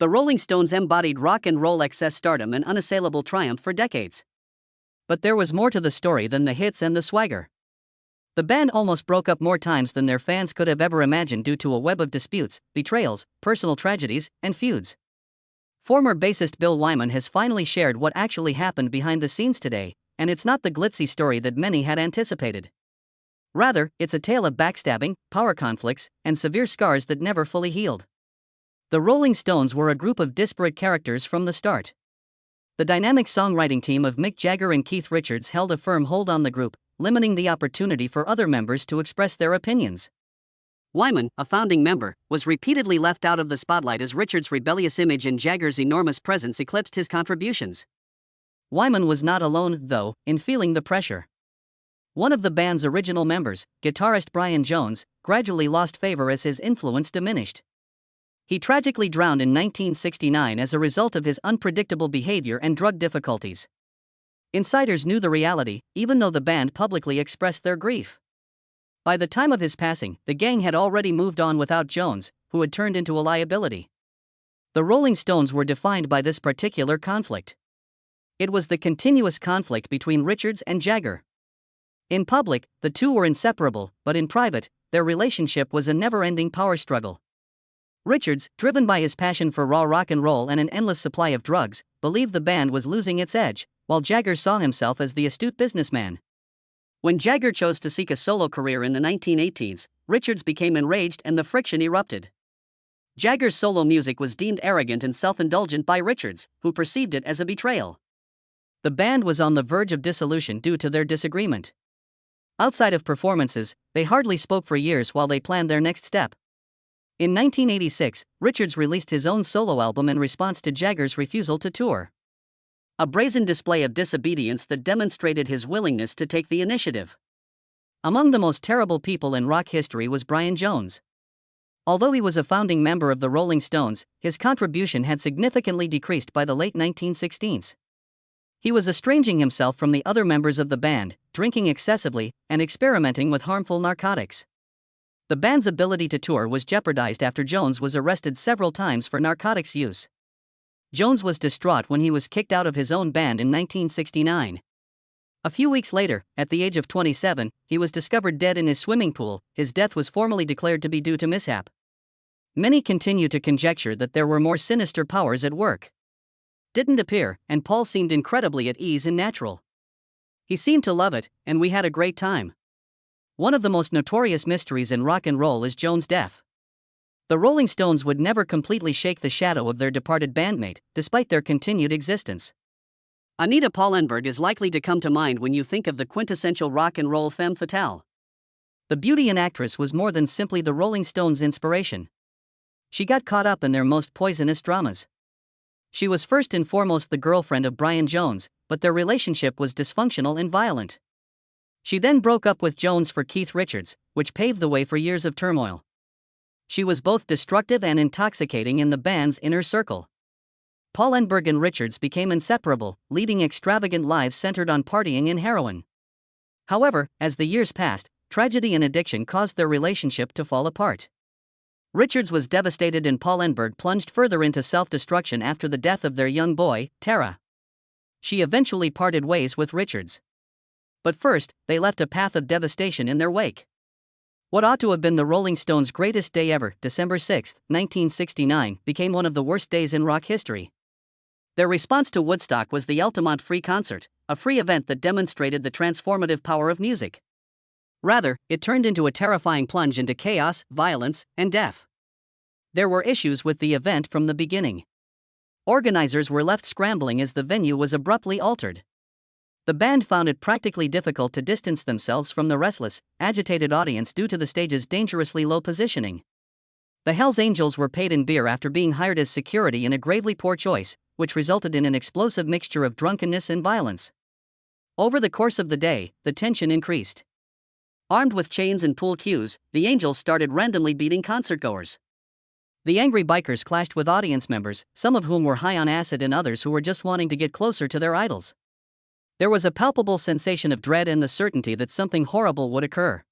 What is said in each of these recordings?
The Rolling Stones embodied rock and roll excess stardom and unassailable triumph for decades. But there was more to the story than the hits and the swagger. The band almost broke up more times than their fans could have ever imagined due to a web of disputes, betrayals, personal tragedies, and feuds. Former bassist Bill Wyman has finally shared what actually happened behind the scenes today, and it's not the glitzy story that many had anticipated. Rather, it's a tale of backstabbing, power conflicts, and severe scars that never fully healed. The Rolling Stones were a group of disparate characters from the start. The dynamic songwriting team of Mick Jagger and Keith Richards held a firm hold on the group, limiting the opportunity for other members to express their opinions. Wyman, a founding member, was repeatedly left out of the spotlight as Richards' rebellious image and Jagger's enormous presence eclipsed his contributions. Wyman was not alone, though, in feeling the pressure. One of the band's original members, guitarist Brian Jones, gradually lost favor as his influence diminished. He tragically drowned in 1969 as a result of his unpredictable behavior and drug difficulties. Insiders knew the reality, even though the band publicly expressed their grief. By the time of his passing, the gang had already moved on without Jones, who had turned into a liability. The Rolling Stones were defined by this particular conflict. It was the continuous conflict between Richards and Jagger. In public, the two were inseparable, but in private, their relationship was a never-ending power struggle. Richards, driven by his passion for raw rock and roll and an endless supply of drugs, believed the band was losing its edge, while Jagger saw himself as the astute businessman. When Jagger chose to seek a solo career in the 1980s, Richards became enraged and the friction erupted. Jagger's solo music was deemed arrogant and self-indulgent by Richards, who perceived it as a betrayal. The band was on the verge of dissolution due to their disagreement. Outside of performances, they hardly spoke for years while they planned their next step. In 1986, Richards released his own solo album in response to Jagger's refusal to tour. A brazen display of disobedience that demonstrated his willingness to take the initiative. Among the most terrible people in rock history was Brian Jones. Although he was a founding member of the Rolling Stones, his contribution had significantly decreased by the late 1960s. He was estranging himself from the other members of the band, drinking excessively, and experimenting with harmful narcotics. The band's ability to tour was jeopardized after Jones was arrested several times for narcotics use. Jones was distraught when he was kicked out of his own band in 1969. A few weeks later, at the age of 27, he was discovered dead in his swimming pool. His death was formally declared to be due to mishap. Many continue to conjecture that there were more sinister powers at work. Didn't appear, and Paul seemed incredibly at ease and natural. He seemed to love it, and we had a great time. One of the most notorious mysteries in rock and roll is Jones' death. The Rolling Stones would never completely shake the shadow of their departed bandmate, despite their continued existence. Anita Pallenberg is likely to come to mind when you think of the quintessential rock and roll femme fatale. The beauty and actress was more than simply the Rolling Stones' inspiration. She got caught up in their most poisonous dramas. She was first and foremost the girlfriend of Brian Jones, but their relationship was dysfunctional and violent. She then broke up with Jones for Keith Richards, which paved the way for years of turmoil. She was both destructive and intoxicating in the band's inner circle. Pallenberg and Richards became inseparable, leading extravagant lives centered on partying and heroin. However, as the years passed, tragedy and addiction caused their relationship to fall apart. Richards was devastated and Pallenberg plunged further into self-destruction after the death of their young boy, Tara. She eventually parted ways with Richards. But first, they left a path of devastation in their wake. What ought to have been the Rolling Stones' greatest day ever, December 6, 1969, became one of the worst days in rock history. Their response to Woodstock was the Altamont Free Concert, a free event that demonstrated the transformative power of music. Rather, it turned into a terrifying plunge into chaos, violence, and death. There were issues with the event from the beginning. Organizers were left scrambling as the venue was abruptly altered. The band found it practically difficult to distance themselves from the restless, agitated audience due to the stage's dangerously low positioning. The Hells Angels were paid in beer after being hired as security in a gravely poor choice, which resulted in an explosive mixture of drunkenness and violence. Over the course of the day, the tension increased. Armed with chains and pool cues, the Angels started randomly beating concertgoers. The angry bikers clashed with audience members, some of whom were high on acid and others who were just wanting to get closer to their idols. There was a palpable sensation of dread and the certainty that something horrible would occur.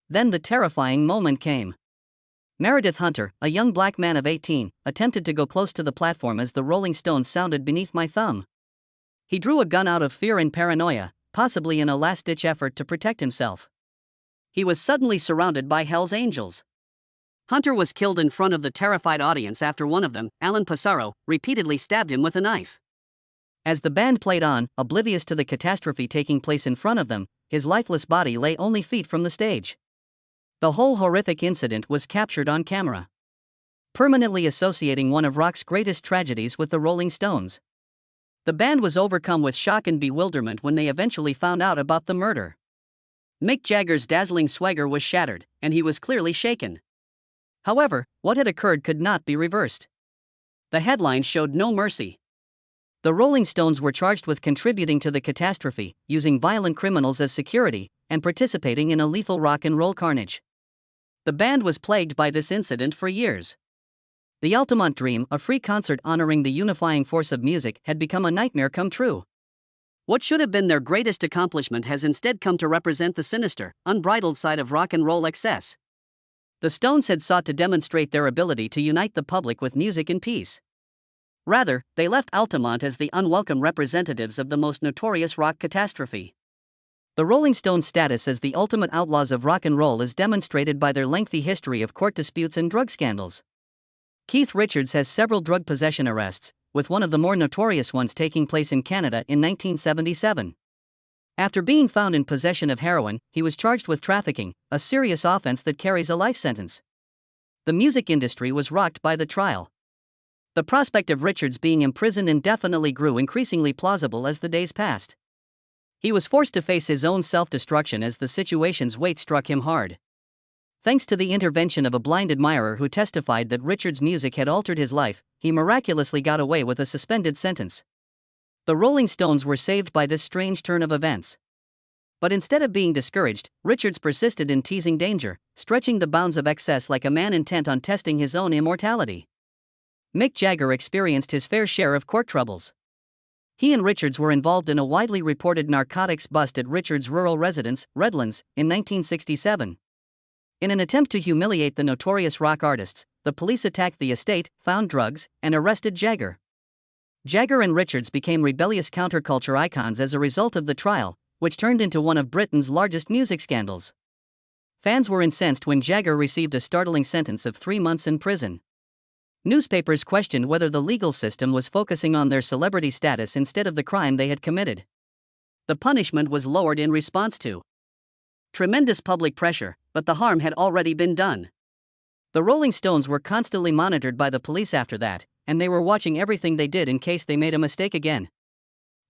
Then the terrifying moment came. Meredith Hunter, a young black man of 18, attempted to go close to the platform as the Rolling Stones sounded "Beneath My Thumb." He drew a gun out of fear and paranoia, possibly in a last-ditch effort to protect himself. He was suddenly surrounded by Hell's Angels. Hunter was killed in front of the terrified audience after one of them, Alan Passaro, repeatedly stabbed him with a knife. As the band played on, oblivious to the catastrophe taking place in front of them, his lifeless body lay only feet from the stage. The whole horrific incident was captured on camera, permanently associating one of rock's greatest tragedies with the Rolling Stones. The band was overcome with shock and bewilderment when they eventually found out about the murder. Mick Jagger's dazzling swagger was shattered, and he was clearly shaken. However, what had occurred could not be reversed. The headlines showed no mercy. The Rolling Stones were charged with contributing to the catastrophe, using violent criminals as security, and participating in a lethal rock and roll carnage. The band was plagued by this incident for years. The Altamont Dream, a free concert honoring the unifying force of music, had become a nightmare come true. What should have been their greatest accomplishment has instead come to represent the sinister, unbridled side of rock and roll excess. The Stones had sought to demonstrate their ability to unite the public with music and peace. Rather, they left Altamont as the unwelcome representatives of the most notorious rock catastrophe. The Rolling Stones' status as the ultimate outlaws of rock and roll is demonstrated by their lengthy history of court disputes and drug scandals. Keith Richards has several drug possession arrests, with one of the more notorious ones taking place in Canada in 1977. After being found in possession of heroin, he was charged with trafficking, a serious offense that carries a life sentence. The music industry was rocked by the trial. The prospect of Richards being imprisoned indefinitely grew increasingly plausible as the days passed. He was forced to face his own self-destruction as the situation's weight struck him hard. Thanks to the intervention of a blind admirer who testified that Richards' music had altered his life, he miraculously got away with a suspended sentence. The Rolling Stones were saved by this strange turn of events. But instead of being discouraged, Richards persisted in teasing danger, stretching the bounds of excess like a man intent on testing his own immortality. Mick Jagger experienced his fair share of court troubles. He and Richards were involved in a widely reported narcotics bust at Richards' rural residence, Redlands, in 1967. In an attempt to humiliate the notorious rock artists, the police attacked the estate, found drugs, and arrested Jagger. Jagger and Richards became rebellious counterculture icons as a result of the trial, which turned into one of Britain's largest music scandals. Fans were incensed when Jagger received a startling sentence of 3 months in prison. Newspapers questioned whether the legal system was focusing on their celebrity status instead of the crime they had committed. The punishment was lowered in response to tremendous public pressure, but the harm had already been done. The Rolling Stones were constantly monitored by the police after that, and they were watching everything they did in case they made a mistake again.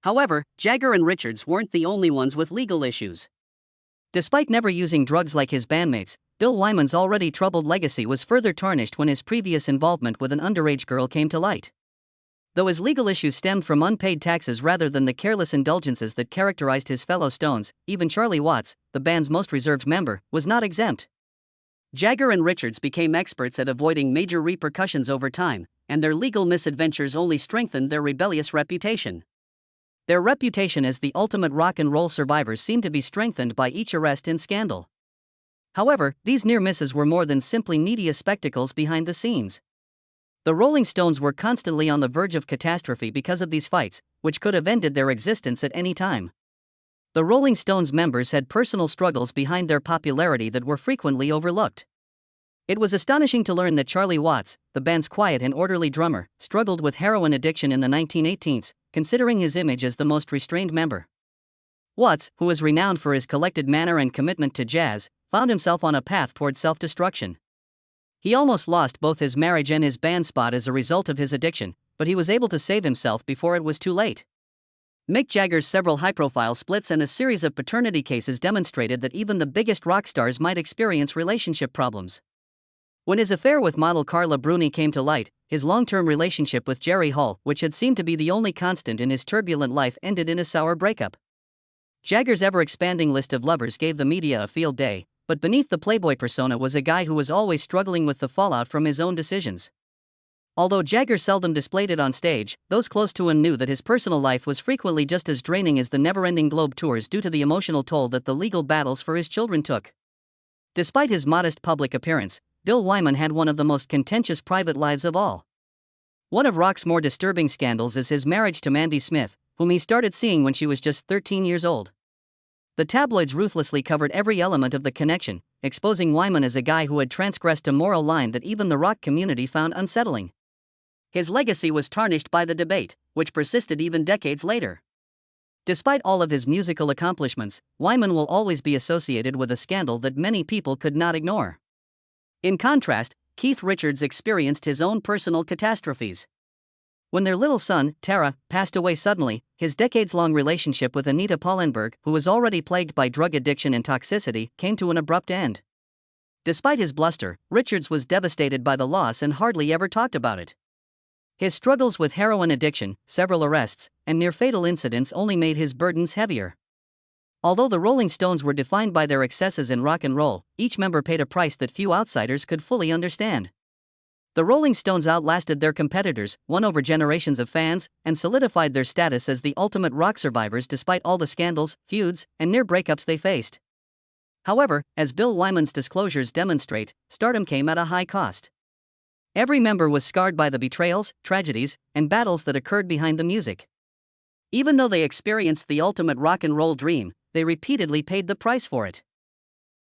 However, Jagger and Richards weren't the only ones with legal issues. Despite never using drugs like his bandmates, Bill Wyman's already troubled legacy was further tarnished when his previous involvement with an underage girl came to light. Though his legal issues stemmed from unpaid taxes rather than the careless indulgences that characterized his fellow Stones, even Charlie Watts, the band's most reserved member, was not exempt. Jagger and Richards became experts at avoiding major repercussions over time, and their legal misadventures only strengthened their rebellious reputation. Their reputation as the ultimate rock and roll survivors seemed to be strengthened by each arrest and scandal. However, these near misses were more than simply media spectacles behind the scenes. The Rolling Stones were constantly on the verge of catastrophe because of these fights, which could have ended their existence at any time. The Rolling Stones members had personal struggles behind their popularity that were frequently overlooked. It was astonishing to learn that Charlie Watts, the band's quiet and orderly drummer, struggled with heroin addiction in the 1918s, considering his image as the most restrained member. Watts, who was renowned for his collected manner and commitment to jazz, found himself on a path toward self-destruction. He almost lost both his marriage and his band spot as a result of his addiction, but he was able to save himself before it was too late. Mick Jagger's several high-profile splits and a series of paternity cases demonstrated that even the biggest rock stars might experience relationship problems. When his affair with model Carla Bruni came to light, his long-term relationship with Jerry Hall, which had seemed to be the only constant in his turbulent life, ended in a sour breakup. Jagger's ever-expanding list of lovers gave the media a field day, but beneath the playboy persona was a guy who was always struggling with the fallout from his own decisions. Although Jagger seldom displayed it on stage, those close to him knew that his personal life was frequently just as draining as the never-ending Globe tours due to the emotional toll that the legal battles for his children took. Despite his modest public appearance, Bill Wyman had one of the most contentious private lives of all. One of rock's more disturbing scandals is his marriage to Mandy Smith, whom he started seeing when she was just 13 years old. The tabloids ruthlessly covered every element of the connection, exposing Wyman as a guy who had transgressed a moral line that even the rock community found unsettling. His legacy was tarnished by the debate, which persisted even decades later. Despite all of his musical accomplishments, Wyman will always be associated with a scandal that many people could not ignore. In contrast, Keith Richards experienced his own personal catastrophes. When their little son, Tara, passed away suddenly, his decades-long relationship with Anita Pallenberg, who was already plagued by drug addiction and toxicity, came to an abrupt end. Despite his bluster, Richards was devastated by the loss and hardly ever talked about it. His struggles with heroin addiction, several arrests, and near-fatal incidents only made his burdens heavier. Although the Rolling Stones were defined by their excesses in rock and roll, each member paid a price that few outsiders could fully understand. The Rolling Stones outlasted their competitors, won over generations of fans, and solidified their status as the ultimate rock survivors despite all the scandals, feuds, and near breakups they faced. However, as Bill Wyman's disclosures demonstrate, stardom came at a high cost. Every member was scarred by the betrayals, tragedies, and battles that occurred behind the music. Even though they experienced the ultimate rock and roll dream, they repeatedly paid the price for it.